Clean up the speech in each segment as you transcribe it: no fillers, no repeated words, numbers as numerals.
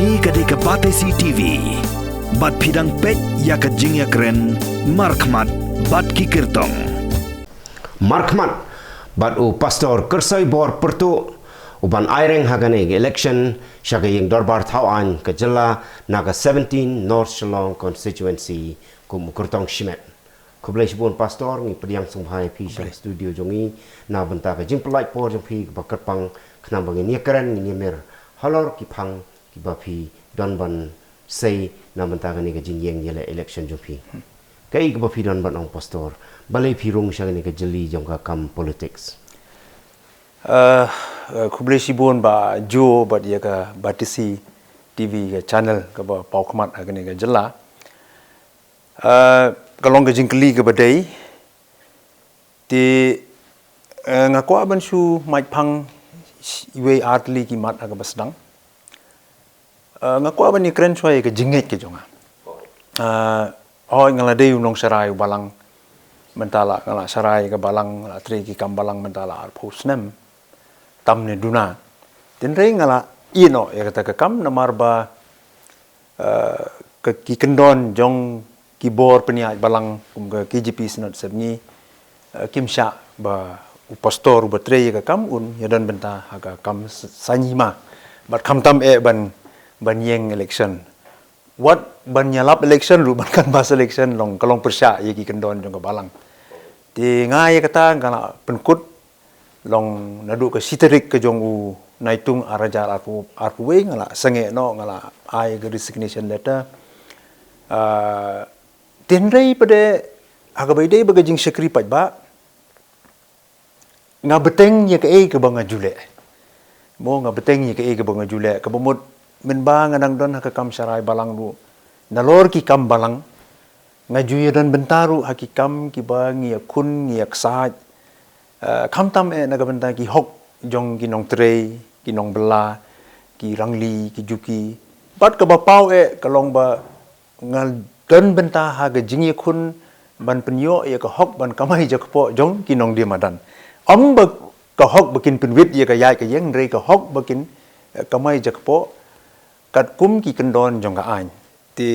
Ni kadai ke Batesi TV. Bat pidang pet ya ke jingya keren. Markmat bat kikirtong. Markmat bat u pastor kersai bor pertu uban aireng hagane election syaga yang dorbar tawan ke jela naga 17 North Shillong constituency kum kurtong shimet. Kublai sibun pastor ngi pediang sunghai pi syang studio jongi na benta ke jing pelai por jong pi bakerpang kenang bangi ni keren ni mer halor ki phang ki ba pi don ban sei na benta ni ke jing yeng yele election jong pi kai ki ba pi don ban ong pastor balai pi rung syang ni ke jeli jong ka kam politics kublai sibun ba jo ba dia ka Batesi TV ke channel ke ba paukmat agani ke jela kalong ke jingkeli ke badai ti ngaku aban su mai phang iwe artli ki mat aga basdang ngaku aban ni kren choi ke jinget ke jonga ngala dei unong sarai balang mentala ngala sarai ke balang la tri ki kam balang mentala ar phusnem tamne duna tin rei ngala ino ya kata ke kam namar ba ke ki kendon jong kibor peniat balang ke KGP senat sebni kimsha ba pastor betre ka kam un yadan benta aga kam sanyima bat kam tam ban yeng election what ban yalap election ru ban kan bas election long kalong persya ye ki kendon jong ka balang ti ngai kata ngala penkut long nadu ke siterik ke jong u naitung arajar arpu we ngala sange no ngala ai ke resignation letter tenrei pada agabai dei bagajing sekri pat ba nga beteng ye ke banga jule mo nga beteng ye ke banga jule ke bomot men ba ngadang don ha kam sarai balang ru nalor ki kam balang nga juye don bentaru hakikam ki ba ngi kun ngi aksaj kam tam naga benta ki hok jong ki nong trei ki nong bela ki rangli ki juki bat ka ba pau kalong ba ngal dan benta haga jingi kun ban penyo ya ka hok ban kamai jakpo jong kinong dia madan ba ka hok bakin penwit ya ka yai ka yeng rei ka hok bakin kamai jakpo kat kum ki kendon jong ka ain ti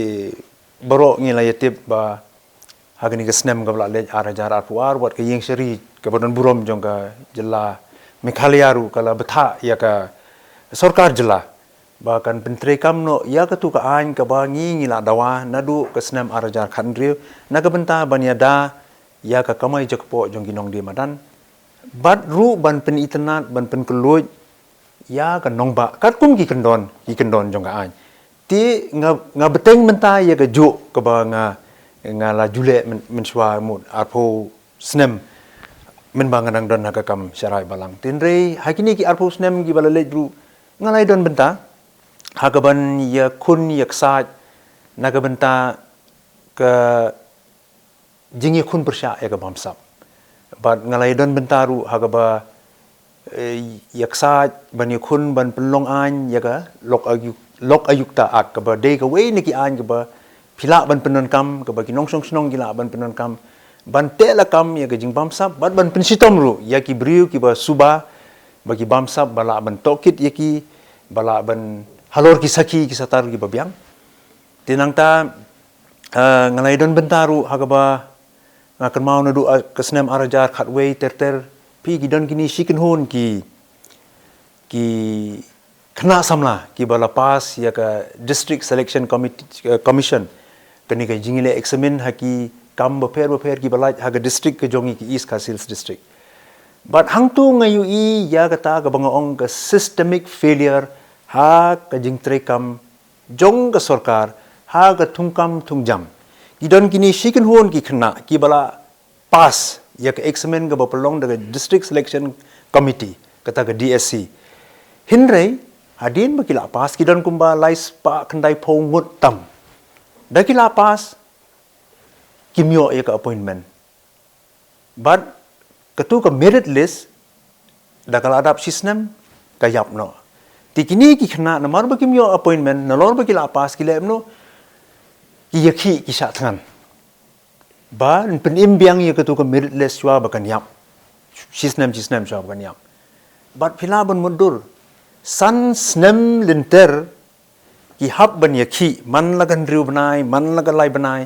baro ngi la yatip ba haga ni ka snem ka bla le arajar arpuar wat ka yeng seri ka badan burom jong ka jela mekhaliaru kala betha ya ka sarkar jela bahkan penteri kamno ya ketu ka ain ka bangi ngila dawa nadu ke senam arajar khandriu naga benta banyada ya ka kamai jakpo jong ginong di madan bat ru ban pen itnat ban pen keluj ya ka nongba kat kum ki kendon jong ka ain ti nga beteng menta ya ka ju ka ba nga la jule menswa mut arpo senam men banganang don naga kam syarai balang tinrei hakini ki arpo senam gi balale ru ngalai don benta hagaban ya kun yaksaj naga benta ke jingi kun persya ya ke bamsap bat ngalai don bentaru hagaba yaksaj ban ya kun ban pelong an ya ka lok ayukta ak ke ba dei ka we ni ki an ke ba pila ban penon kam ke ba ki nong song gila ban penon kam ban tela kam ya ke jing bamsap bat ban pensitom ru ya ki briu ki ba suba bagi bamsap bala ban tokit ya ki bala ban halor ki saki ki satar ki babiang tinang ta ngalai don bentaru hagaba ngakan mau nadu kesnem arajar khatway terter pi gi don kini shikin hon ki kena samla ki bala pas ya ka district selection commission kani ka jingile examine haki kam beper ki balai haga district ke jongi ki east kasils district but hangtu ngayu I ya kata ka bangaong ka systemic failure ha ka jing trekam jong ka sarkar ha ka thungkam thungjam idon kini shikin hon ki khna ki bala pass ya ka examen ga bapalong daga district selection committee kata ka DSC hinrei hadin bakila pass kidon kumba lais pa kandai pongut tam dakila pass kimyo ya ka appointment but ketu ka merit list dakala adap system kayap no tikini ki khna namar ba kimyo appointment nalor ba kila pas kila emno ki yakhi ki sa than ba pen imbiang ye ketu ka merit list chwa ba kan yap system chwa ba kan yap but pila ban mundur san snem linter ki hab ban ya ki man lagan riu banai man lagan lai banai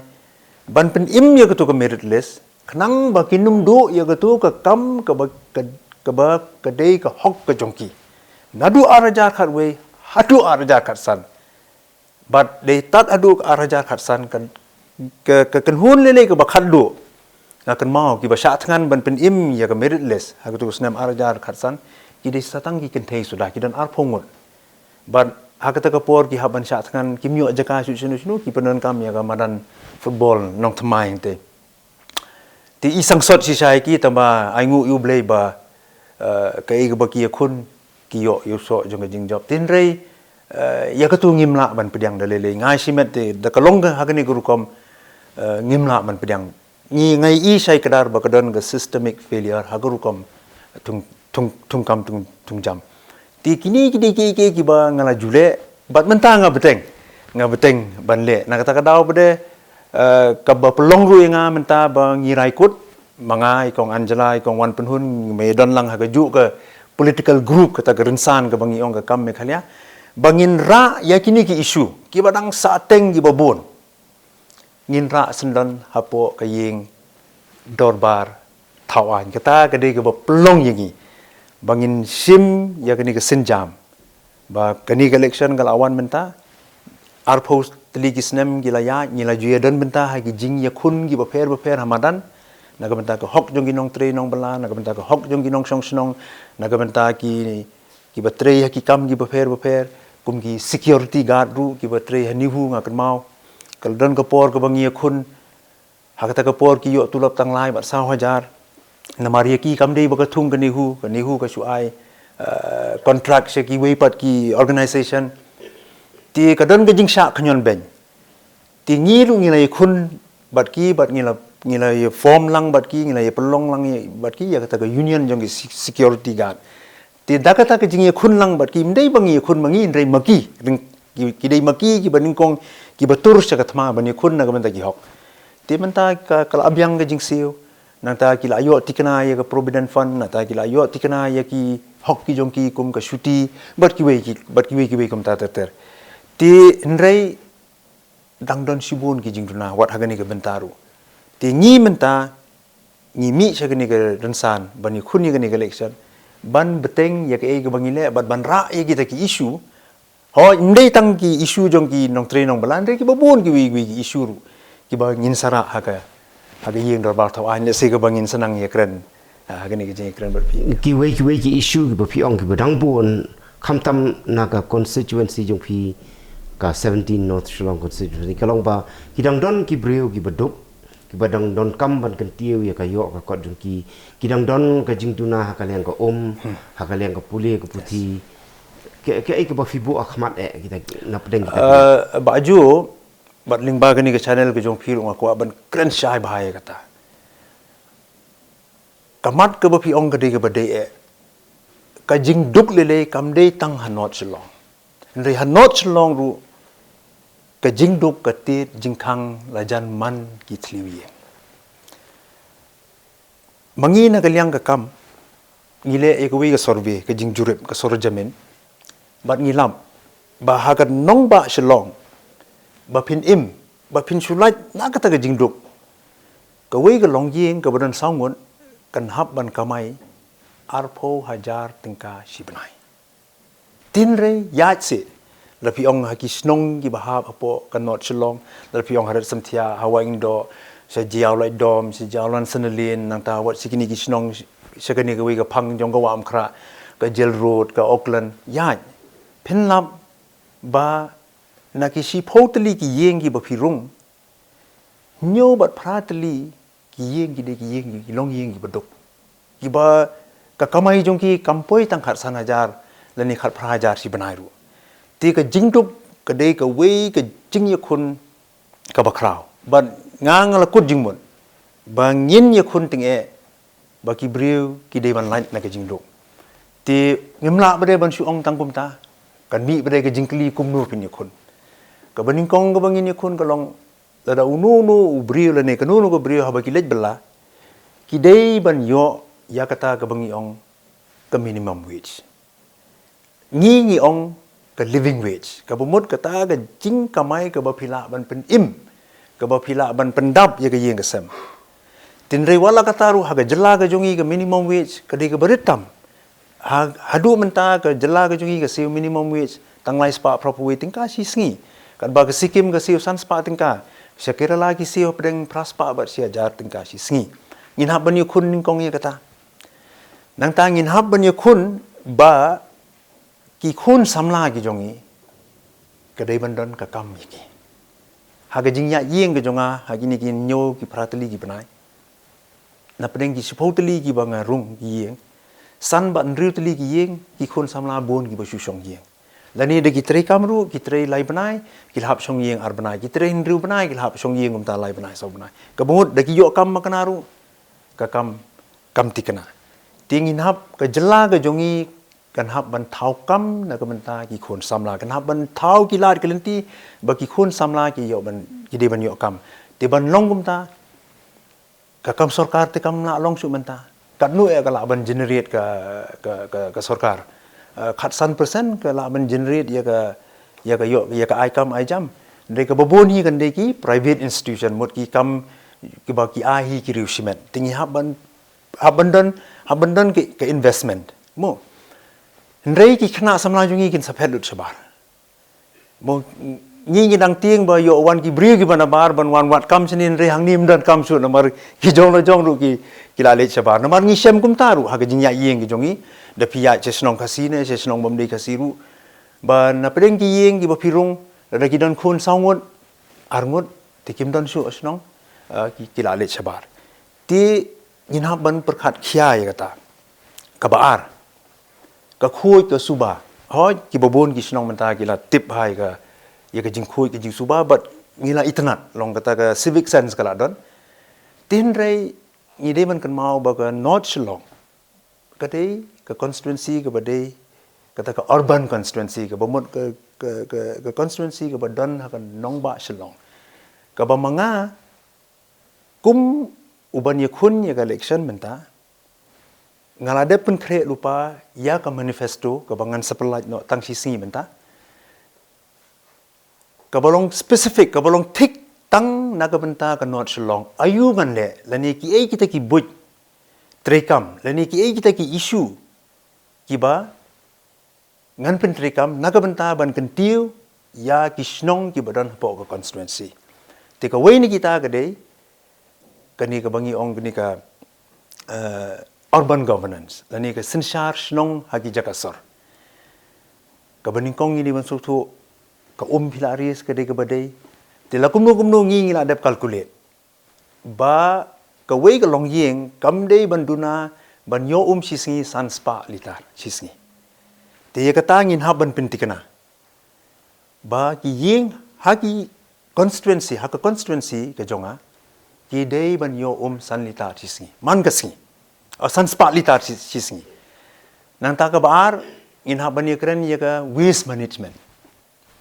ban pen im ya ketu ke meritless kenang ba kinum do ya ketu ke kam ke ba ke dei ke hok ke jongki nadu arajar khat we hadu arajar khat san but they tat adu arajar khat san kan hun le ke ba khat do na kan mau ki ba sha thangan ban pen im ya ke meritless ha ketu snam arajar khat san ki dei satang ki kan thei sudah ki dan ar phongon but hakata kapor ki haban sha thangan ki myo jaka su sunu ki penon kam ya madan football nong thamai te ti isang sot si sai ki tamba aingu yu blei ba kai ga ki khun ki yo so jong jing job tin rei ya ka tu ngim la ban pediang da le ngai simet te da kalong ga hagani guru kom ngim la ban pediang ni ngai I sai kadar ba kadon ga systemic failure haguru kom tung kam tung jam ti kini ki ba ngala jule bat menta nga beteng ban le na kata kadau bede ka ba pelong ru nga menta ba ngirai kut mangai kong Angela kong wan penhun me don lang ha ju ke political group kata gerensan ke bangi ong ka kam me khalia bangin ra ya kini ki isu ki badang sa teng ki babon ngin ra sendon hapo ka ying dorbar thawan kata kade ke ba pelong yingi bangin sim ya kini ke senjam ba kani election kal awan menta arpos teli kisnem gila ya ngila juya dan benta ha gi jing ya khun gi ba pher hamadan naga benta ke hok jong ginong tre nong bala naga benta ke hok jong ginong song snong naga benta ki ba tre ha ki kam gi ba pher kum gi security guard ru ki ba tre ha ni hu nga kan mau kal dan ke por ke bangi ya khun ha kata ke por ki yo tulap tang lai ba 1,000 namari ki kam dei ba ka thung ka ni hu ka su ai contract se ki wei pat ki organization ti kadon ke jing sha khnyon ben ti ngi lu ngi lai khun bat ngi la form lang bat ki ngi la pelong lang bat ki ya kata ke union jong security guard ti dakata ke jing khun lang bat ki ndei bangi khun mangi ndei maki ki dei maki ki baning kong ki batur sa kathma bani khun na gamenta ki hok ti menta ka kala abyang ke jing siu nanta ki la yo tikna ya ke provident fund nata ki la yo tikna ya ki hok ki jong ki kum ka shuti bat ki wei kum ta ter ti nrei dangdon sibun ki jingduna wat hagani ke bentaru ti ngi menta ngi mi sagani ke rensan bani khuni gani ke election ban beteng ya ke bangile bat ban ra ya kita ki issue ho ndei tang ki issue jong ki nong tre nong balan re ki babun ki wi issue ru ki ba ngin sara haga yeng dor bar thaw an se ke bangin senang ya kren hagani ke jeng kren bar pi ki wei ki issue ki ba pi ong ki ba dang bon khamtam naga constituency jong pi ka 17 North Shillong constituency kalong ba kidang don ki breu ki baduk ki badang don kam ban kan tiu ya ka yo ka kot jong ki kidang don ka jingtuna ha kaliang ka kaliang ka pule ka puti ke ai ka ba fibu akhmat kita napdeng kita baju bat ling ba gani ke channel ke jong phir ong ko ban kren shai bahaya kata kamat ke ba pi ong gade ke bade ka jing duk lele kam dei tang hanot Shillong ndai hanot Shillong ru ka jing duk ka ti jing khang la jan man ki thliwi mangi na kaliang ka kam ngile ekwi ka survey ka jing jurep ka sorjamen bat ngilam ba hagat nong ba Shillong ba phin ba phin sulai na ka ta ka jing duk ka wei ka long yeng ka badan sangun kan hab ban kamai arpo hajar tingka sibanai tinre yatse lapi ong haki snong ki bahab apo kanot Shillong lapi ong harat samthia hawaing do sa jiaw lai dom si jawlan sanalin nang ta wat sikini ki snong sakani ka wi ka phang jong ka wam khra ka Jail Road ka Auckland ya phenlam ba naki si photali ki yeng ki ba phirung nyo bat pratali ki yeng ki de ki yeng ki long yeng ki badok ki ba ka kamai jong ki kampoi tang khat san hajar lani khat phra hajar si banai ru ti ka jingdup ka dei ka wei ka jing ya khun ka bakrao ban ngang la kut jingmon ba ngin ya khun ting ba ki breu ki dei ban lai na ka jingdup ti ngimla ba de ban su ong tang pum ta kan mi ba de ka jingkli kum nu pin ya khun ka baning kong ka bangin ya khun ka long la da unu breu la ne ka nu ka breu ha ba ki lej bala ki dei ban yo ya kata ka bangi ong ka minimum wage ngi ong ke living wage ke bumut kata ke jing kamai ke bapila ban pen im ke bapila ban pendap ya ke yeng kesem tin rei wala kata ru haga jela ke jongi ke minimum wage ke de ke beritam hadu menta ke jela ke jongi ke siu minimum wage tanglai spa proper wage tingka si sngi kan ba ke sikim ke siu san spa tingka sekira lagi siu pedeng praspa bat sia jar tingka si sngi ngin hab ban yu kun ning kong ye kata nang ta ngin hab ban yu kun ba ki khun samla ki jongi kadai bandon ka kam ki haga jingya yeng ke jonga hagi ni ki nyo ki pratali ki banai na pedeng ki supotali ki banga rung ki yeng san ban riutali ki yeng ki khun samla bon ki basu shong yeng lani de ki trei kamru ki trei lai banai ki hab shong yeng ar banai ki trei nriu banai ki hab shong yeng umta lai banai so banai ka bot de ki yo kam makanaru ka kam tikana tingin hab ka jela ka jongi kan hab ban thau kam na ka menta ki khun samla kan hab ban thau ki lat kelenti ba ki khun samla ki yo ban ki de ban yo kam te ban long kumta ka kam sarkar te kam la long su menta kat nu e ka la ban generate ka sarkar khat san persen ka la ban generate ya ka yo ya ka ai kam ai jam de ka baboni kan de ki private institution mot ki kam ki ba ki ai ki riusimen tingi hab ban ke investment mo Nrei ki khna samla jungi kin saphet lut sabar. Mo ngi dang tieng ba yo wan ki bri ki bana bar ban wan wat kam sinin re hang nim dan kam su namar ki jong ru ki la le sabar. Namar ngi sem kum taru ha jing ya yeng ki jongi da pia chesnong kasine chesnong bom de kasiru ba na pedeng ki yeng ki ba pirung da ki dan khun saungot arngot ti kim dan su asnong ki la le sabar. Ti ngin ban perkhat khia ya kata. Kabaar ka khui ka suba hoi ki babon ki snong menta ki la tip hai ka ye ka jing khui ki jing suba but ngila itnat long kata ka civic sense kala don tin rei ngi de man kan mau ba ka north Shillong ka dei ka constituency ka ba dei kata ka urban constituency ka bomot ka constituency ka ba don ha kan nong ba Shillong ka ba manga kum uban ye khun ye ka election menta ngalade pun kre lupa ya ka manifesto ka bangan sepelat no tang sisi menta ka balong specific ka balong tik tang naga benta ka not Shillong ayu ngan le lani ki ei kita ki buj trekam lani ki ei kita ki issue ki ba ngan pen trekam naga benta ban kentiu ya ki snong ki badan po ka constituency te ka we ni kita ka dei kani ka bangi ong kani ka urban governance lani ka sinshar snong hagi jakasor ka baning kong ini ban sutu ka pilaris ka de ka badai te la kumno ngi la dep calculate ba ka wei ka long yeng kam de ban duna ban yo sisngi san spa litar sisngi te ya ka tangin ha ban pintikana ba ki yeng hagi constituency ha ka constituency ka jonga ki de ban yo san litar sisngi man ka singi san spa litar sisngi nang ta ka baar in ha ban kren ya ka waste management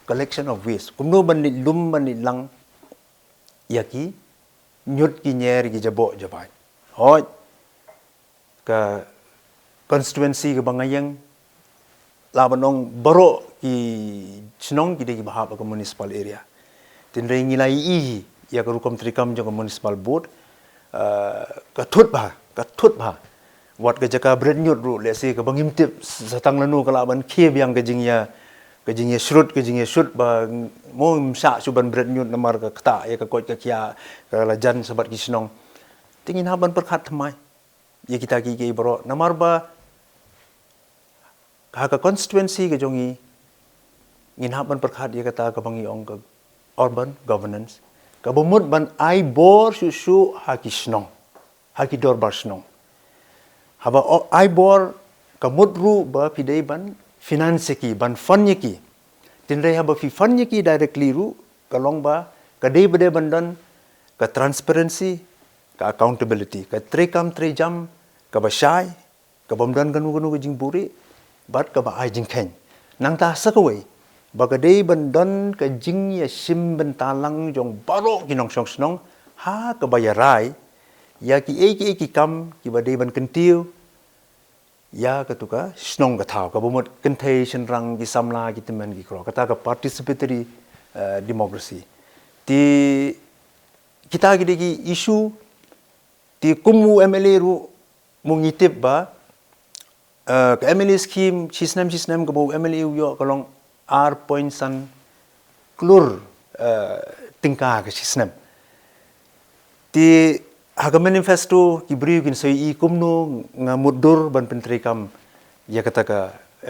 collection of waste kumno ban ni lum ban ni lang ya ki nyut ki nyer ki jabo jabai hoi ka constituency ka bangayang labanong baro ki chnong ki de ki bahap ka municipal area tin re ngilai i ya ka rukom trikam jo ka municipal board ka thut ba wat ka jaka bred nyut ru le si ka bangim tip satang lanu kala ban khie biang ka jingya shrut ba mo sa suban bred nyut namar ka kta ya ka kot ka kya ka la jan sabat ki snong tingin haban perkhat thamai ya kita ki bro namar ba ka constituency ka jongi ngin haban perkhat ya kata ka bangi ong ka urban governance ka bomut ban ai bor su ha ki snong ha ki dor bar snong haba ai bor ka mudru ba pidei ban finance ki ban fund ki tinre haba fi fund ki directly ru ka long ba ka dei bade bandan ka transparency ka accountability ka trekam trejam ka ba shai ka bomdan ganu jing buri bat ka ba ai jing khen nang ta sakawai ba ka dei bandan ka jing ya sim ban talang jong baro ginong song snong ha ka ba ya rai ya ki kam ki ba dei ban kentiu ya ketuka snong ka thau ka bomot kenthei senrang ki samla ki temen ki kro kata ka participatory democracy ti kita gidi ki isu ti kumu MLA ru mungitip ba ka MLA scheme sistem ka bo MLA yo kalong R point san klur tingka ka sistem ti haga manifesto ki beri kin sei kumno nga mudur ban pentri kam ya kata ka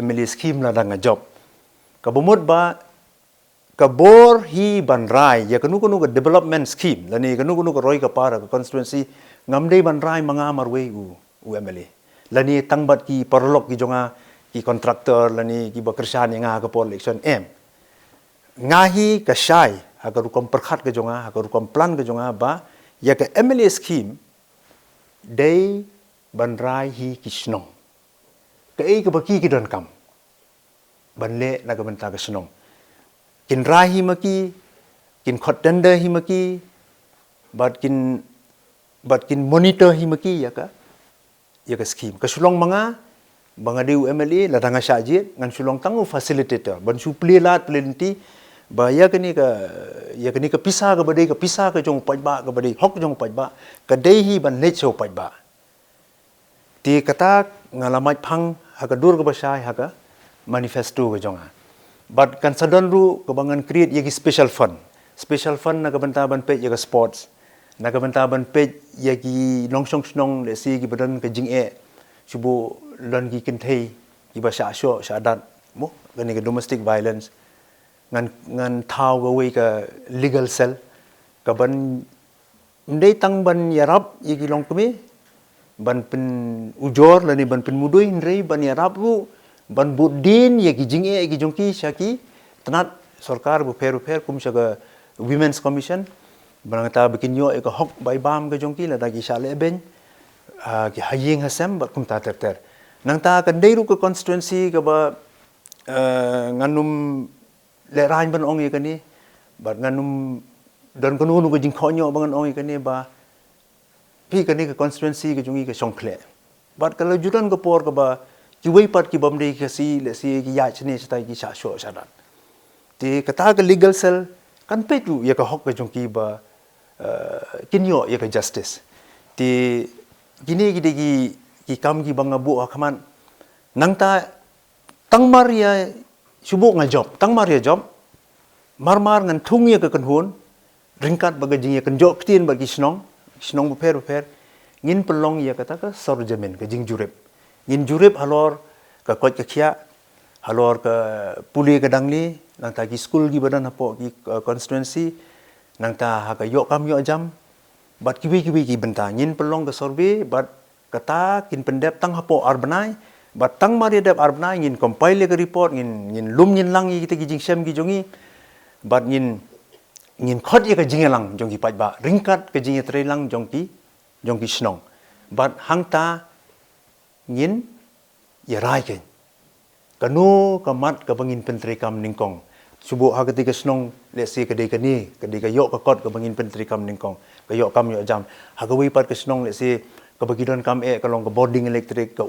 MLA scheme la dang job ka bomot ba ka bor hi ban rai ya kanu ka development scheme lani kanu ka roi ka para ka constituency ngamdei ban rai manga marwe u MLA lani tangbat ki parlok ki jonga ki kontraktor lani ki bekerja ni nga ka pol election ngahi ka syai agar rukom perkhat ka jonga agar rukom plan ka jonga ba ya ka MLA scheme day ban rai hi kisnong ka ei ka baki ki don kam ban le na ka banta ka snong kin rai hi maki kin khot tender hi maki but kin monitor hi maki ya ka scheme ka sulong mga diu MLA la danga syajit ngan sulong tangu facilitator ban su plelat plenti ba ya kani ka pisah ka badai ka pisah ka jong pajba ka badai hok jong pajba ka dei hi ban le cho pajba ti kata ngalamai phang ha ka dur ka basai ha ka manifesto ka jonga but kan sadon ru ka bangan create yagi special fund na ka banta ban pe yaga sports na ka banta ban pe yagi longsong snong le si gi badan ka jing subu lon gi kinthei gi basa sho sadat mo gani ka domestic violence ngan thau ga we ka legal cell ka ban ndei tang ban yarap yigi long kami ban pen ujor lani ban pen mudui ndrei ban yarap ru ban budin yagi jinge yagi jongki syaki tenat sarkar bu fer kum saga women's commission banata bikin yo ka hok bai bam ga jongki la dagi sale ben ki haying hasem ba kum ta ter nang ta kan dei ru ka constituency ka ba nganum le rain ban ong yakani ba nganum dan kanu nu ga jing khonyo bangan ong yakani ba pi kani ka constituency ka jungi ka songkhle ba kalau judan ka por ka ba ki wei pat ki bamdei ka si le si ki ya chne chtai ki sha sho sadan ti kata ka legal cell kan pe tu ya ka hok ka jongki ba kinyo ya ka justice ti gini ki kam ki banga bu akaman nang ta tangmar ya subu nga job tangmar ya job marmar ngan thung ya ka kanhun ringkat baga jing ya kan jok tin bagi snong bu per ngin pelong ya kata ka sorjamin ka jing jurep ngin jurep halor ka kot ka khia halor ka puli ka dangli nang ta ki school gi badan hapo ki constituency nang ta ha ka yok kam yok jam bat kiwi ki benta ngin pelong ka survey bat kata kin pendep tang hapo arbanai bat tang mari dep arbanai ngin compile ka report ngin lum ngin lang kita gi jing sem gi jongi bat ngin khot ye ka jingelang jongki pajba ringkat ka jinge trelang jongki snong bat hangta ngin ya rai ke kanu kamat ka bangin pentri kam ningkong subu ha ketika snong le si kedai kani kedai ka yok ka kot ka bangin pentri kam ningkong ka yok kam yok jam ha ka wi pat ka snong le si ka bagidon kam kalong ka boarding electric ka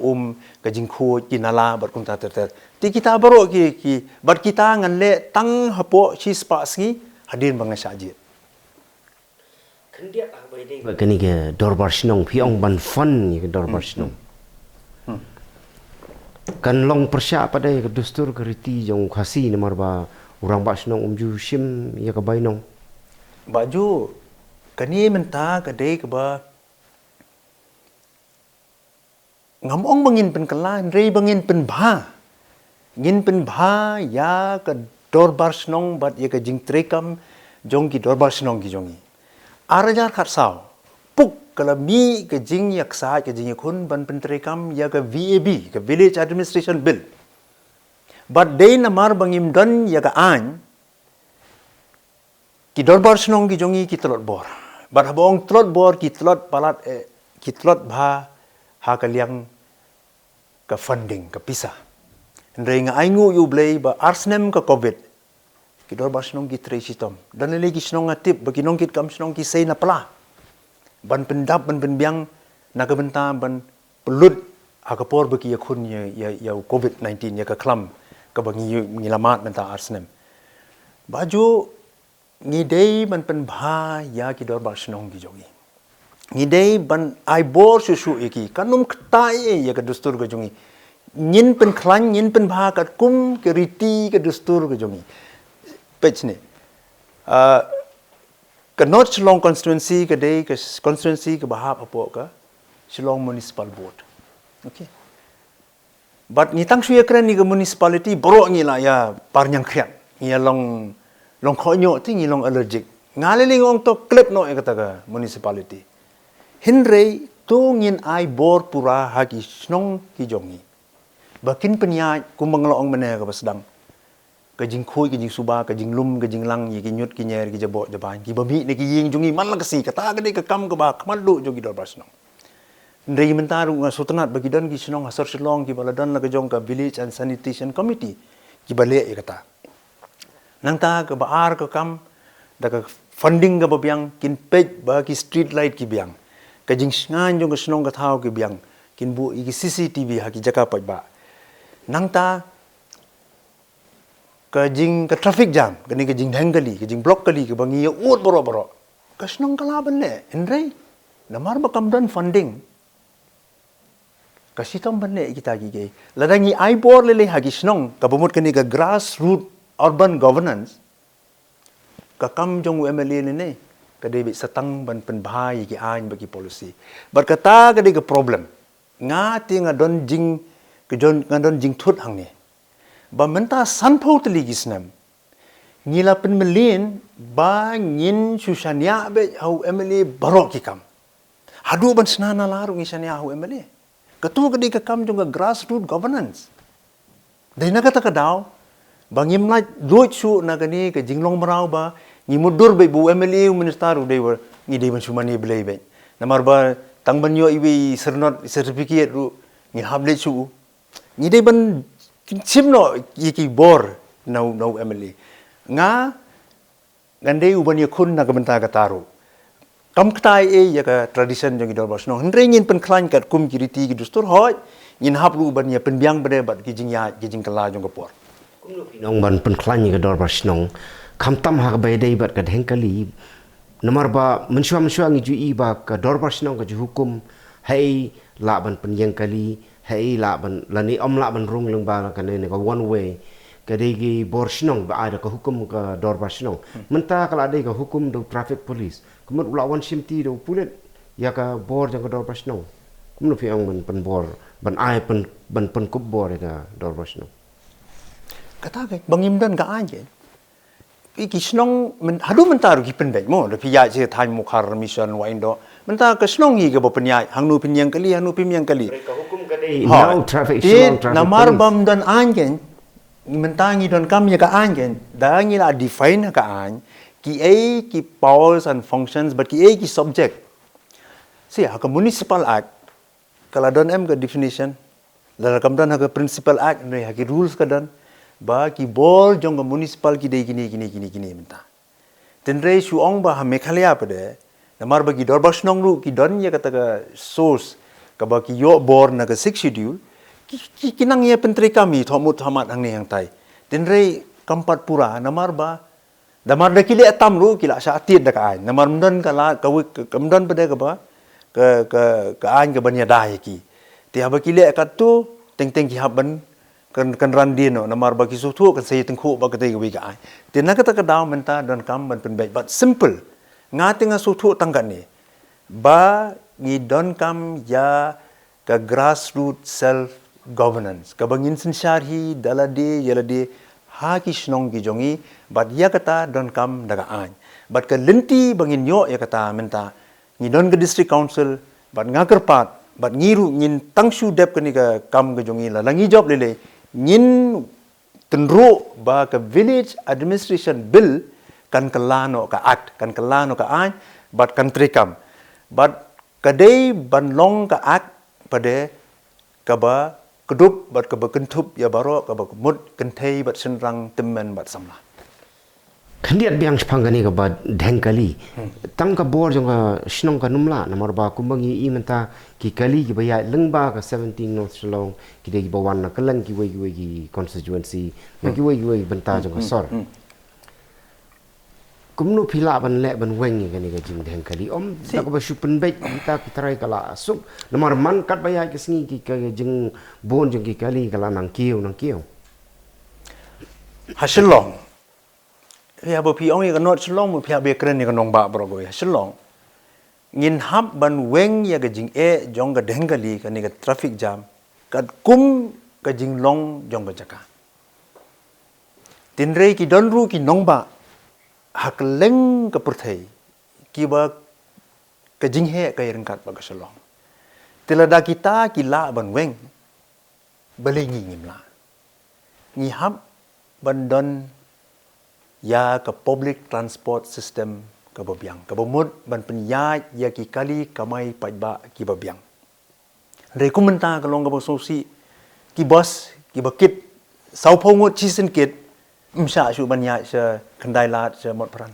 ka jingkhu kinala bat kum ta ter ti kita baro ki bat kita ngan le tang hapo si spa ski hadin bang sajit kandia tak bai dei kani ke dorbar snong piong ban fun ke dorbar snong kan long persya pada ke dustur ke riti jong khasi nomor ba urang ba snong umju sim ya ka bainong baju kani menta ka dei ke ba ngamong bangin pen kala rei bangin pen bha ngin pen bha ya ka dorbar snong bat ya ka jing trekam jong ki dorbar snong ki jongi arajar khat saw puk kala mi ka jing yak sa ka jing khun ban pen trekam ya ka VAB ka village administration bill bat dei na mar bangim don ya ka an ki dorbar snong ki jongi ki tlot bor bat habong tlot bor ki tlot palat ki tlot bha ha ka liang ka funding ka pisa ndrei nga aingu yu blei ba arsnem ka covid ki dor ba snong ki tre sitom dan le ki snong atip ba ki nong kit kam snong ki sei na pala ban pendap ban penbiang na ka benta ban pelut Agapor bagi yakun ya COVID-19 ya keklam ke bagi ngilamat mentah arsnem. Baju ngidei man pen bha ya ki dor bar snong gi jongi. Ngidei ban ai bor susu iki kanum ktai ya ke dustur ke jongi. Nyin pen klan nyin pen bha kat kum ke riti ke dustur ke jongi. Pechne. Ke North Shillong constituency ke dei ke constituency ke bahap apo ke Shillong Municipal Board. Okay. But ni tang suya keren ni ke municipality borok ni lah ya parnyang kriat. Ni long khonyo ti ni long allergic. Ngaliling ong to klip no e kata ke municipality. Hinrei tu ngin ai bor pura hagi snong ki jongi. Bakin penya kumanglo ong mene ke pasdang. Ke jing khoi ke jing suba ke jing lum ke jing lang ye ki nyut ki nyer ki jabok jaban ki babi ni ki ying jongi man la kasi kata ke ke kam ke ba kamalu jongi dor basnong. Ndai mentaru sutanat bagi dan ki snong asar Shillong ki baladan la ke jong ka village and sanitation committee ki bale ye kata. Nang ta ke baar ke kam da ke funding ke babiang kin pej ba ki street light ki biang. Ke jing ngan jong ke snong ka thau ki biang kin bu ki CCTV ha ki jaka paj ba. Nang ta ke jing ke traffic jam ke ni ke jing denggali ke jing block kali ke bangi ya ut boro-boro. Ke snong kalaban le endrei namar ba kam dan funding. Kasitam bane kita gigi. Ladangi ai bor lele hagi snong kabumut kani ka grassroots urban governance ka kam jong MLA ne ka debi satang ban pen bahai ki ain bagi policy. Berkata ka de problem. Ngati ngadon jing ke jon ngadon jing thut hang ni. Ba menta sanpho tli gisnam. Ngila pen melin ba ngin susania be au MLA barok ki kam. Hadu ban snana laru ngisania au MLA. Ketua kedai kam juga grassroots governance. Dari nak kata kedau, bangim lah duit su nak ni ke jinglong merau ba, ni mudur be bu MLA minister udah ber ni dia mensumani belai be. Namar ba tang banyo iwi sernot certificate ru ni hable su. Ni dia ban simno iki bor nau MLA. Nga gandai uban yakun nak bentar kataru. Kam ktai ya ka tradition jong idor basno hendrei ngin pen klan kat kum kiriti ki dustur hoj ngin hap lu ban ya pen biang bade bat ki jing ya ki jing kala jong kapor kum lu pinong ban pen klan ni dor basno kam tam ha ba dei bat ka hengkali namar ba mensyua ngi ju i ba ka dor basno ka ju hukum hei la ban pen yang kali hei la ban lani om la ban rung leng ba ka ne ka one way ka dei gi bor snong ba ada ka hukum ka dor basno menta kala dei ka hukum do traffic police kumut ulawan simti do pulet ya ka bor jang ka dor basno kum lu piang ban pen bor ban ai pen kup bor ka dor basno kata ke bangim dan ka anje iki snong men hadu mentaru ki pendai mo le piya je thai mukhar mission wa indo menta ke snong gi ke bo penyai hang nu penyang kali hang nu penyang kali ka hukum ka dei no traffic Shillong traffic namar bam dan anje mentangi don kam ya ka anje dangi la define ka anje ki A ki powers and functions but ki A ki subject. See, haka municipal act kalau don M ka definition, lalu kemudian haka principal act ni haki rules ka don, ba ki bol jong ka municipal ki dei gini menta. Tenrei suong ba ha Meghalaya pada, namar ba ki dor basnong ru ki don ya kata ka source ka ba ki yo bor na ka 6 schedule ki kinang ya pentri kami thomut thamat hang ni hang tai. Tenrei kampat pura namar ba damar dah kile atam ru kila syatit dah kain. Namar mendon kala kemdon pada ke ba ke ain ke banya dah ki. Ti haba kile akat tu teng ki haban kan randin no namar bagi sutu kan saya tengku ba ketai ke ain. Ti nak kata ke daw menta don kam ban pen baik but simple. Ngati nga sutu tangkan ni. Ba ngi don kam ya ke grassroots self governance. Ka bangin sensyarhi dalade yalade ha ki snong ki jongi bat ya kata don kam daga an bat ke lenti bangin yo ya kata menta ni don ke district council bat ngakerpat bat ngiru ngin tangsu dep ke ni ke kam ke jongi la langi job lele ngin tenru ba ke village administration bill kan kelano ka act kan kelano ka an bat kan trekam bat kadai ban long ka act pada ka ba kedup bat ke bekentup ya baro ke mut kentai bat senrang temen bat samla Kandiat biang sepangani ka ba dengkali. Tang ka bor jong ka sinong ka numla namar ba kumbangi I menta ki kali ki baya lengba ka 17 North Shillong ki de ki bawan na kalang ki wei ki constituency na ki wei benta jong ka sor. Kumnu pila ban le ban weng ka ni ka jing dengkali om ta ko ba supen bet kita kitrai kala sup namar man kat baya ki singi ki ka jing bon jong ki kali kala nang kiu. Hasilong. Ya bo pi ong ya not Shillong mo pia be kren ni kanong ba bro go ya Shillong. Ngin hap ban weng ya ga jing jong ga dengkali ka ni ga traffic jam kat kum ga jing long jong ga jaka. Tin rei ki don ru ki nong ba hak leng ka perthai ki ba ka jing he ka yen kat ba ga Shillong. Tilada kita ki la ban weng bale ngi ngim la. Ngi hap ban don ya ke public transport system ke babiang ke bemut ban penyai ya ki kali kamai pajba ki babiang rekomenda ke long ke sosi ki bos ki bakit sau pongot chisen kit msa su ban ya se kendai lat se mot peran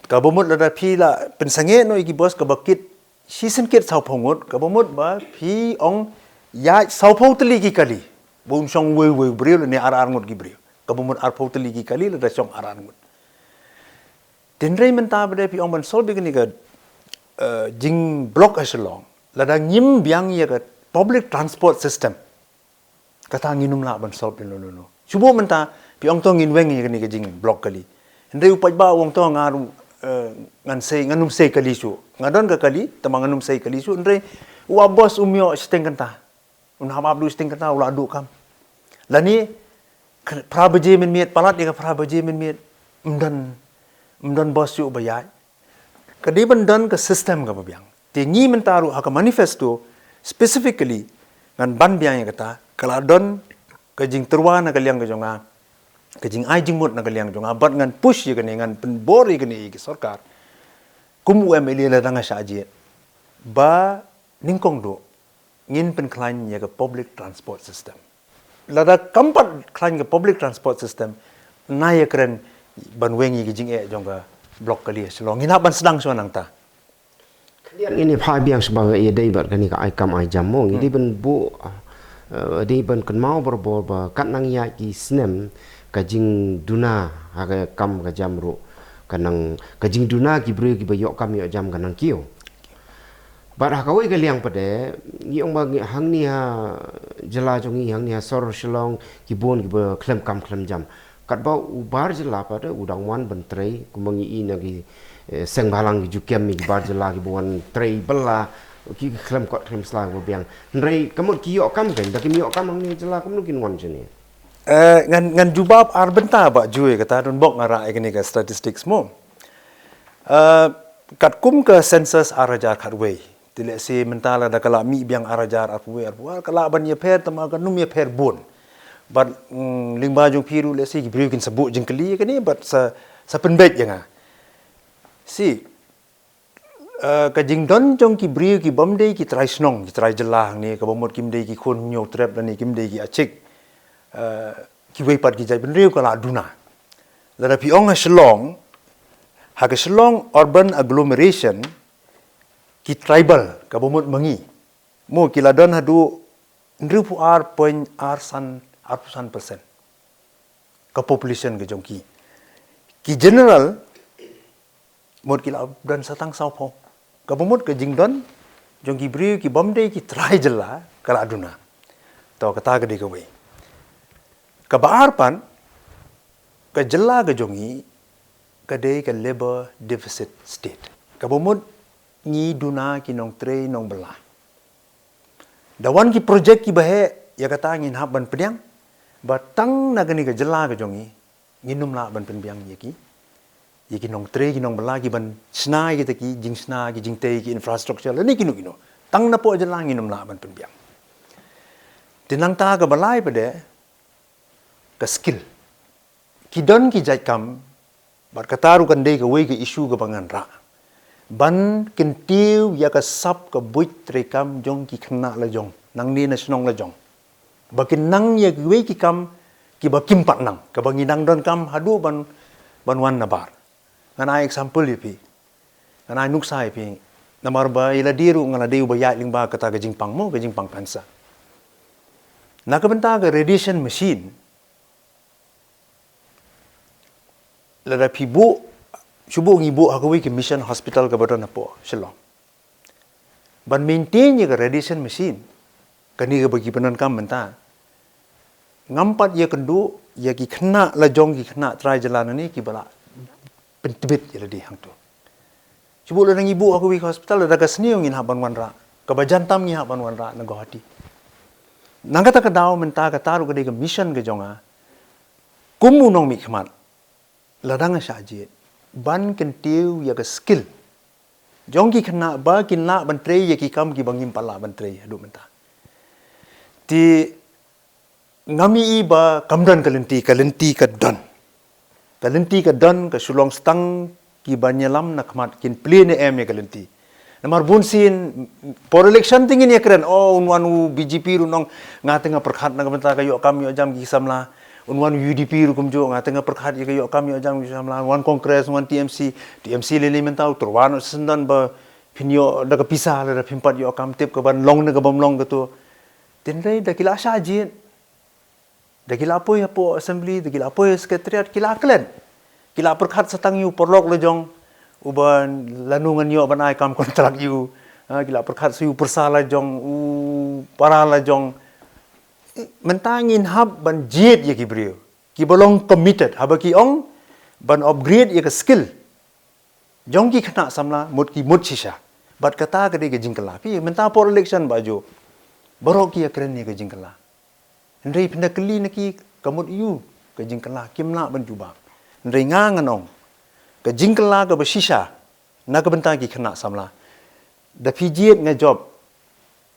ke bemut lada pi la pensange no ki bos ke bakit chisen kit sau pongot ke bemut ba pi ong ya sau pong teli ki kali bun song we bril ni ar ngot ki bril kabumut arpau teligi kali la song aran ngut tenrei menta bade pi ong ban sol begini ga jing block asalong la da ngim biang ya ga public transport system kata nginum la ban sol pin no subo menta pi ong tong ngin weng ya ni ga jing block kali ndrei upaj ba ong tong ngaru nganum sei kali su ngadon ka kali tamang nganum sei kali su ndrei wa bos umyo steng kanta unham abdu steng kanta ula adu kam lani prabaje min miet palat dia prabaje min miet mdan bos yu bayai kadi bandan ke system ka babiang tingi mentaru ha ka manifesto specifically ngan ban biang kata kaladon ke jing terwa na kaliang ke jonga ke jing ai jing mut na kaliang jonga bat ngan push ye kene ngan penbor ye kene ki sarkar kum UML la danga saje ba ningkong do ngin pen klain ye ka public transport system lada kampat klain ke public transport system naya keren ban wengi ki jing jongga blok kali Shillong ina ban sedang so nang ta Kalian ini phai biang sebagai ia dai bat kani ka ai kam ai jam mong ini ban bu di ban kan mau berbol ba kat nang ya ki snem ka jing duna ha ka kam ka jam ru kanang ka jing duna ki bre ki ba yok kam yo jam kanang kio But hakawai ka liang pade, yung bagi hang ni ha jela jongi hang ni ha sor Shillong ki bon ki ba klem jam. Kat ba ubar jela pade udang wan ban trei kumangi I na ki seng balang ki jukem ki bar jela ki bon trei bela ki klem slang ba biang. Ndrei kamut ki yok kam kan, da ki yok kam hang ni jela kam kin wan jeni. Ngan jubab ar benta ba jui kata don bok ngara ikni ka statistics mo. Kat kum ke census arajar khatwei. Tidak si mentala da kala mi biang arajar arpuwe kala ban ye per tama kan num ye per bon but lingba jong piru le si briu kin sebut jengkeli kan ni but sa penbet janga si ka jingdon jong ki briu ki bomdei ki trai snong ki trai jelah ni ka bomot kim dei ki khon nyo trap ni kim dei ki achik ki wei pat ki jai benriu kala duna la pi ong Shillong ha ka Shillong urban agglomeration ki tribal ka bomot mangi mo kiladon hadu ndripu R.R% ka population ke jongki ki general mod kila dan satang saupo ka bomot ke jingdon jongki bri ki bomde ki trai jela kala aduna to kata ke dikawe ka baarpan ka jela ke jongi ka de ka labor deficit state ka bomot ni duna ki nong tre nong bela. Dawan ki projek ki bahe ya kata ngin hab ban pediang batang nagani ka jela ka jongi nginum la ban penbiang yeki nong tre ki nong bela ki ban sna ki jing sna ki jing te ki infrastructure ni kinu tang na po jela nginum la ban penbiang. Tinang ta ka balai pade ka skill ki don ki jai kam bar kataru kan dei ka wei ka issue ka bangan ra ban kentiu ya ka sap ka buit rekam jong ki khna la jong nang ni na snong la jong bakin nang ya we ki kam kiba kimpat nang kaba nginang don kam hadu ban wan nabar ngana example pi ngana nuksa pi namar ba ila diru ngana deu ba ya ling ba kata ga jingpang mo ga jingpang pansa nakabenta ga radiation machine lada pibu subu ngibu hakawi ke mission hospital ka badon apo Shillong ban maintain ye ga radiation machine kani ga bagi penan kam menta ngampat ye kendu ye ki kena la jong ki kena try jalan ni ki bala pentibit ye di hang tu subu la ngibu hakawi ke hospital lada ka sniu ngin haban wanra ka bajantam ngi haban wanra na Guwahati nangata ka daw menta ka taru ka mission ga jonga kumu nong mi khmat ladang saji ban kentiu ya ke skill jongki kena ba kinla bantre ya ki kam ki bangim pala bantre adu menta ti ngami iba kamdan kalenti ka don ka sulong stang ki banyalam na khmat kin plane em ya kalenti namar bunsin por election tingin ya keren unwanu BJP runong ngatenga perkhat na menta kayo kam yo jam ki samla unwan UDP rukum jo ngatenga perkhat ye kayo kam yo jam ki samla wan kongres wan TMC lele mentau turwan sendan ba pinyo daga pisah la pimpat yo kam tip ka ban long na ka bam long gato tinrei da kila sajin da kila apo assembly da kila apo secretariat kila klen kila perkhat satang yu porlok le jong uban lanungan yo ban ai kam kontrak yu kila perkhat su persala jong para la jong mentangin hab ban jit ye ki brio ki bolong committed haba ki ong ban upgrade ye ka skill jong ki khana samla mut shisha bat kata ka de ke jingkala pi menta por election baju borok ki kren ye ke jingkala ndrei pinda kli naki kamut yu ke jingkala kimla ban juba ndrei nganganong ke jingkala ka ba shisha na ka benta ki khana samla da pi jit nga job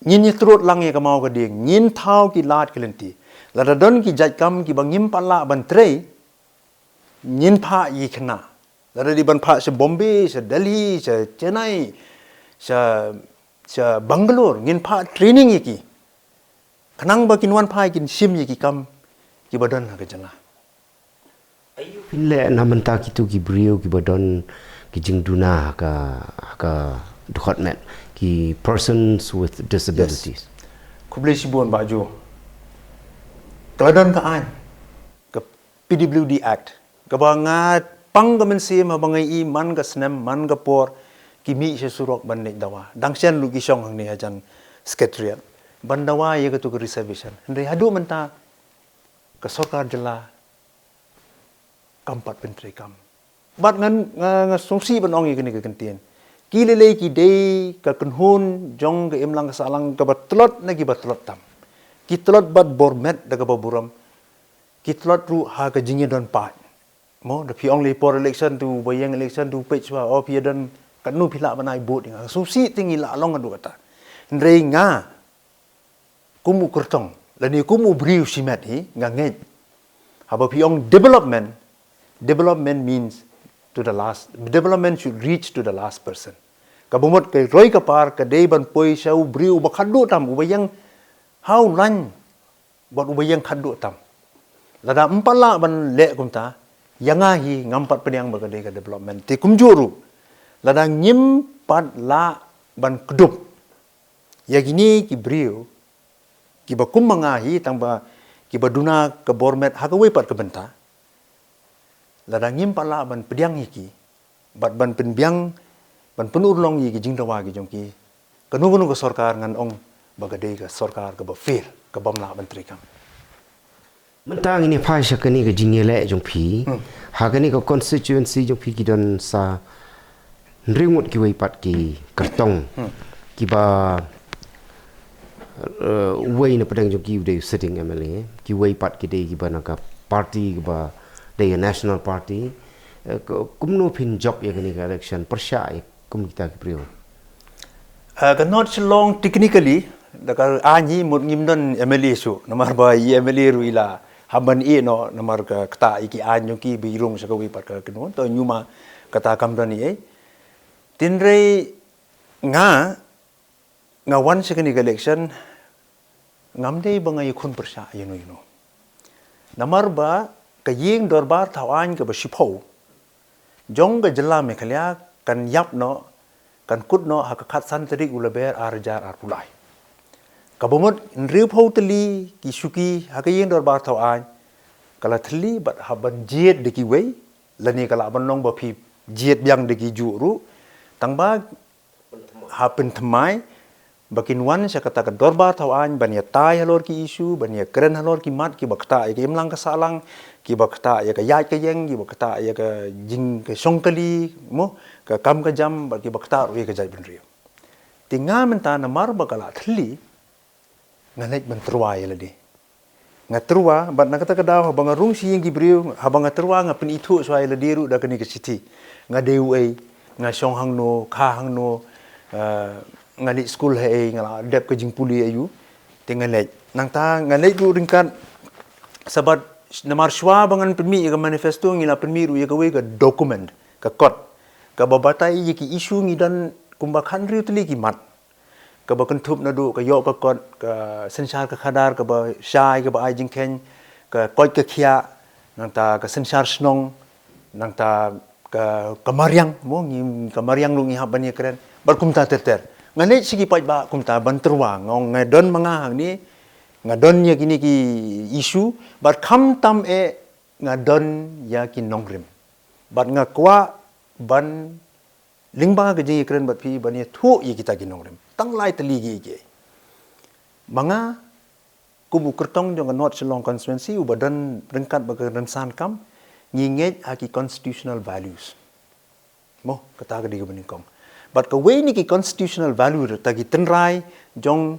ngin trut lang ye kamau ka ding ngin thau ki lat kelenti lada don ki jaj kam ki bangim pala ban trei ngin pha yi khna lada di ban pha se Bombay se Delhi se Chennai se Bangalore ngin pha training ye ki khnang ba kin wan pha kin sim ye ki kam ki badan ha ka jana Pinle na menta kitu ki brio ki badon ki jingduna ka dukhotmet ki persons with disabilities. Kublai sibun baju. Keladon ka an ke PWD Act. Ke bangat pang gamen sim bangai I man ka snem man ka por ki mi se surok ban nek dawa. Dangsian lu ki syong hang ni ajan secretariat. Ban dawa ye ka tu ke reservation. Ndai hadu menta ke sarkar jela kampat pentri kam. Bat ngan songsi ban ong ye kini ke kentien. Kilele ki day ka kunhun jong ka imlang salang ka batlot na ki batlot tam kitlot bat bormet daga baburam kitlot ru ha ka jingi don pat mo the pi only for election to bayang election to page wa pi don kanu pila banai bot nga susi tingi la long adu kata ndrei nga kumu kurtong lani kumu briu simet hi nga ngai haba pi ong development means to the last development should reach to the last person kabumot kay roy kapar kaday ban poy siya briu bakadu tam ubayang how lan but ubayang kadu tam lada empala ban le kumta yangahi ngampat peniang bagaday ka development ti kumjuru lada ngim pat la ban kedup yagini ki briu ki bakum mangahi tangba ki baduna ke bormet hakawi pat kebenta lada ngim pala ban pediang iki bat ban penbiang ban penurlong iki jingdawa ki jongki kanu ke sarkar ngan ong bagadei ka sarkar ka ba fail ka bamla menteri kam mentang ini phai sakani ka jingele jong phi hagani ka constituency jong phi kidon sa ringmut ki wei pat ki kartong ki ba wei na padang jong ki de sitting MLA ki wei pat ki de ki ba na ka party ki ba the national party kumno pin job ya kini election persya kum kita ki priyo not so long technically dakar anyi mut ngimdon MLA su namar ba MLA ruila haban no namar ka kata iki anyo ki birung sa kawi pat ka kinu to nyuma kata kamdani tinrei nga wan sa kini election ngamdei bangay kun persya yun Namar ba ka ying dorbar thawan ka ba shipho. Jong ka jela me khalya kan yap no kan kut no ha ka khat san trik ulaber arjar arpulai. Kabomot nriu pho tli ki suki ha ka ying dorbar thawan kala thli bat ha ban jiet de ki wei lani kala ban nong ba phi jiet byang de ki ju ru tang ba ha pen thmai bakin wan sya kata ka dorbar thawan ban ya tai halor ki isu ban ya kren halor ki mat ki bakta ya im lang ka salang ki bakta ya ka yai ka yeng ki bakta ya ka jing ka songkali mo ka kam ka jam ba ki bakta ru ka jai ban riu tinga menta na mar ba kala thli nganek ban truai la di ngatrua bat na kata ka daw habang rung siyeng ki briu habang ngatrua nga pen itu swai la diru da kani ka siti nga deu ei nga song hang no kha hang no nga ni school he nga dep ka jing puli ayu tinga lej nang ta nga lej ru ringkat sabat namar shwa bangan permi ka manifesto ngila permi ru ya ka we ka document ka kot ka babatai ye ki isu ngi dan kumba khan riu tli ki mat ka ba kan thup na du ka yo ka kot ka sensar ka khadar ka ba shai ka ba ai jing ken ka kot ka khia nang ta ka sensar snong nang ta ka kamariang mo ngi kamariang lu ngi haban ye kren bar kum ta ter ngane sigi pai ba kum ta ban terwa ngong ngadon manga hang ni ngadon ye kini ki isu bar kham tam e ngadon ya ki nongrim bar ngakwa ban lingba ga je kren bat phi ban ye thu ye kita ki nongrim tang lai tali gi ge manga kubu kertong jong not Shillong constituency ubadan rengkat ba ka san kam ngingej aki constitutional values mo kata ga di ga benikong but ka way ni ki constitutional value ta gi tenrai jong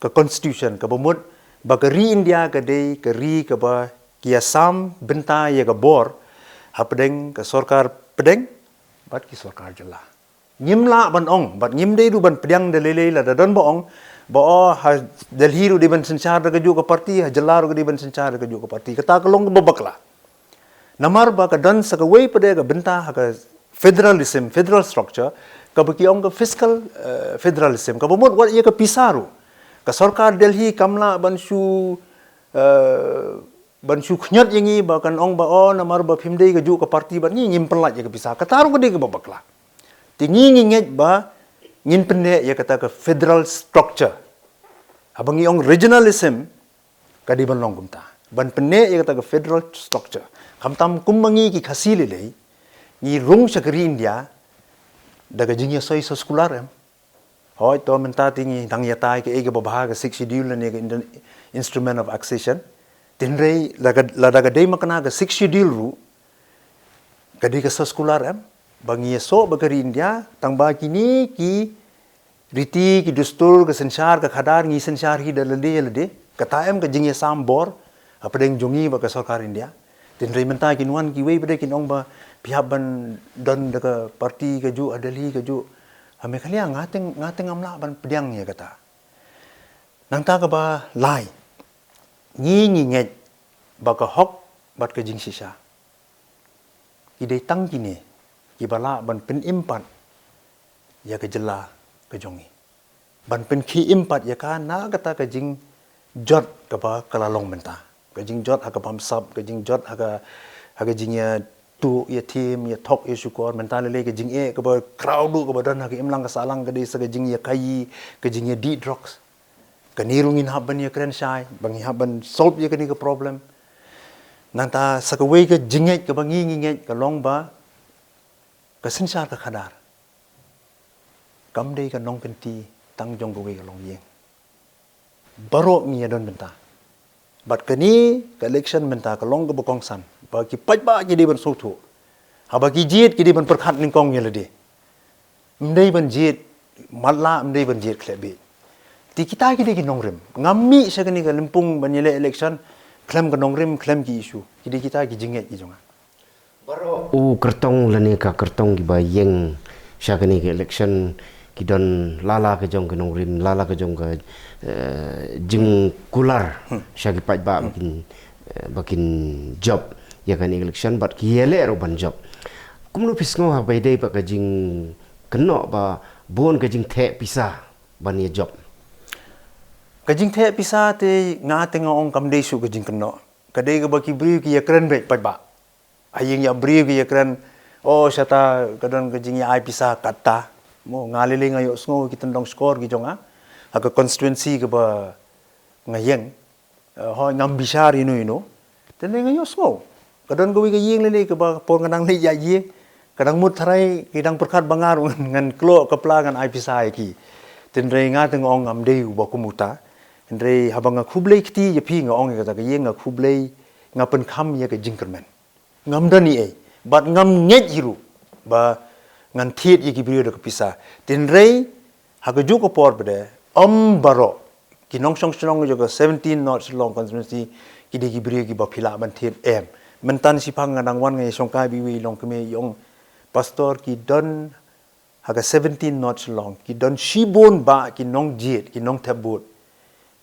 ka constitution ka bomut ba ka ri India ka dei ka ri ka ba ki asam benta ye ka bor hapdeng ka sarkar pedeng bat ki sarkar jela ngimla ban ong bat ngim dei du ban pedang de lele la da don ba ong ba ha delhi ru di ban sanchar ka ju ka parti ha jela ru di ban sanchar ka ju ka parti kata ka long ba bakla namar ba ka dan sa ka way pade ka benta ha ka federalism federal structure ka baki ong ka fiscal federalism ka bomot wat ye ka pisaru ka sarkar delhi kamla banshu khnyat yengi ba kan ong ba o namar ba phimdei ka ju ka parti ban ni ngim pelat ye ka pisah ka taru ka de ka babakla tingi ngingej ba ngin pende ye kata ka federal structure abang ong regionalism ka di ban long kumta ban pende ye kata ka federal structure kamtam kummangi ki khasile lei ni rung sakri India daga jingya soi so sekolah em hoi to menta tingi dang ya tai ke ege babah ka 6 schedule ne ka instrument of accession tinrei la daga dei makna ka 6 schedule ru ka di ka so sekolah em bangi so bagari India tang ba kini ki riti ki dustur ka sensar ka khadar ngi sensar hi dalade ka taem ka jingya sambor apdeng jongi ba ka sarkar India tinrei menta kinwan ki wei bade kinong ba pihak ban don daga parti ka ju adali ka ju hame khalia ngateng amla ban pedang ye kata nang ta ka ba lai ngi nget ba ka hok bat ka jing sisa ki dei tang kini ki bala ban pen impat ya ka jela ka jongi ban pen ki impat ya ka na kata ka jing jot ka ba kalalong menta ka jing jot ha ka pam sap ka jing jot ha ka jing ya tu ya team ya tok ya syukur mental le ke jing e ke ba crowd du ke badan ha ke imlang ka salang ke desa ke jing ya kai ke jing ya di drugs ke nirungin haban ya kren sai bang haban solve ya ke ni ke problem nanta sa ke we ke jing e ke bangi ngi ke long ba ke sensar ka khadar kam dei ka nong penti tang jong ke we ke long yeng baro mi ya don benta bat ke ni ke election benta ke long ke bokong san bagi pai ba ki di ban sotu ha bagi jit ki di ban perkhat ning kong yele de mdei ban jit matla mdei ban jit klebe ti kita ki de ki nongrim ngami sa kani ka limpung ban yele election klem ka nongrim klem ki isu ki di kita ki jinget ki jonga baro kertong lani ka kertong ki ba yeng sa kani ki election ki don lala ka jong ka nongrim lala ka jong ka jing kular sa ki pai ba bakin job ya kan election but kiele ro ban job kumnu pisngo ha bai dei pa ka jing keno ba bon ka jing the pisa ban ye job ka jing the pisa te nga te ngong kam dei su ka jing keno kadai ke baki beri ki yakran be ba aying ya beri ki yakran oh syata kadon ke jing ya ai pisah kata mo ngalile ngayo sngo ki tendong skor ki jonga haka constituency ke ba ngayeng ho ngam bisar inu tendeng ngayo sngo kadon go wi yeng le ke ba por nganang le ya ye kadang mut tharai kidang perkat bangar ngan klo kepla ngan ai pisai ki tendrei nga teng ong am dei ba kumuta tendrei habang khublei kti ye phi nga ong ka ye nga khublei nga pen kham ye ka jingkermen ngam dani e bat ngam nget jiru ba ngan thiet ye ki brio da pisa tendrei ha ka ju ko por bede baro ki nong song song jo ka 17 not long constituency ki de ki brio ki ba phila ban thiet mentan si phang ngang wan ngai song kai bi wi long keme yong pastor ki don haga 17 not long ki don shibon ba ki nong jet ki nong tabut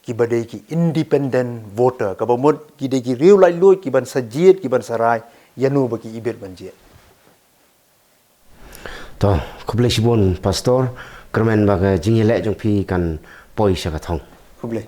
ki badai ki independent voter ka bomot ki de ki riu lai lui ki ban sajiet ki ban sarai yanu ba ki ibet ban jet to kuble shibon pastor kermen ba ka jingile jong phi kan poi sha ka thong kuble